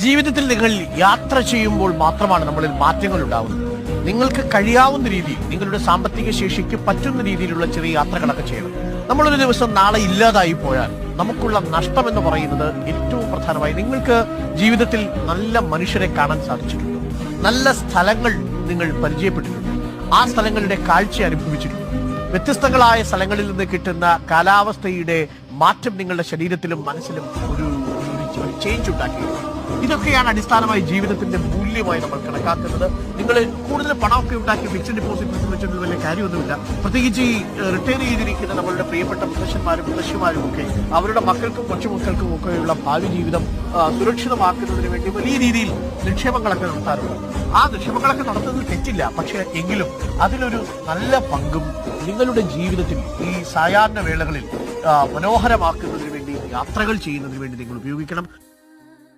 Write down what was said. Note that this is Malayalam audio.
ജീവിതത്തിൽ നിങ്ങൾ യാത്ര ചെയ്യുമ്പോൾ മാത്രമാണ് നമ്മളിൽ മാറ്റങ്ങൾ ഉണ്ടാകുന്നത്. നിങ്ങൾക്ക് കഴിയാവുന്ന രീതിയിൽ നിങ്ങളുടെ സാമ്പത്തിക ശേഷിക്ക് പറ്റുന്ന രീതിയിലുള്ള ചെറിയ യാത്രകളൊക്കെ ചെയ്യണം. നമ്മളൊരു ദിവസം നാളെ ഇല്ലാതായി പോയാൽ നമുക്കുള്ള നഷ്ടം എന്ന് പറയുന്നത് ഏറ്റവും പ്രധാനമായി നിങ്ങൾക്ക് ജീവിതത്തിൽ നല്ല മനുഷ്യരെ കാണാൻ സാധിച്ചിട്ടുണ്ട്, നല്ല സ്ഥലങ്ങൾ നിങ്ങൾ പരിചയപ്പെട്ടിട്ടുണ്ട്, ആ സ്ഥലങ്ങളുടെ കാഴ്ച അനുഭവിച്ചിട്ടുണ്ട്, വ്യത്യസ്തങ്ങളായ സ്ഥലങ്ങളിൽ നിന്ന് കിട്ടുന്ന കാലാവസ്ഥയുടെ മാറ്റം നിങ്ങളുടെ ശരീരത്തിലും മനസ്സിലും ഒരു ചേഞ്ച് ഉണ്ടാക്കിയിട്ടുണ്ട്. ഇതൊക്കെയാണ് അടിസ്ഥാനമായി ജീവിതത്തിന്റെ മൂല്യമായി നമ്മൾ കണക്കാക്കുന്നത്. നിങ്ങൾ കൂടുതൽ പണമൊക്കെ ഉണ്ടാക്കി ഫിക്സഡ് ഡിപ്പോസിറ്റ് വെച്ചിട്ട് വലിയ കാര്യമൊന്നുമില്ല. പ്രത്യേകിച്ച് ഈ റിട്ടയർ ചെയ്തിരിക്കുന്ന നമ്മളുടെ പ്രിയപ്പെട്ട മുത്തശ്ശന്മാരും മുത്തശ്ശിമാരും ഒക്കെ അവരുടെ മക്കൾക്കും കൊച്ചുമക്കൾക്കും ഒക്കെയുള്ള ഭാവി ജീവിതം സുരക്ഷിതമാക്കുന്നതിന് വേണ്ടി വലിയ രീതിയിൽ നിക്ഷേപങ്ങളൊക്കെ നടത്താറുണ്ട്. ആ നിക്ഷേപങ്ങളൊക്കെ നടത്തുന്നത് തെറ്റില്ല, പക്ഷെ എങ്കിലും അതിലൊരു നല്ല പങ്കും നിങ്ങളുടെ ജീവിതത്തിൽ ഈ സായാഹ്ന വേളകളിൽ മനോഹരമാക്കുന്നതിന് വേണ്ടി യാത്രകൾ ചെയ്യുന്നതിന് വേണ്ടി നിങ്ങൾ ഉപയോഗിക്കണം.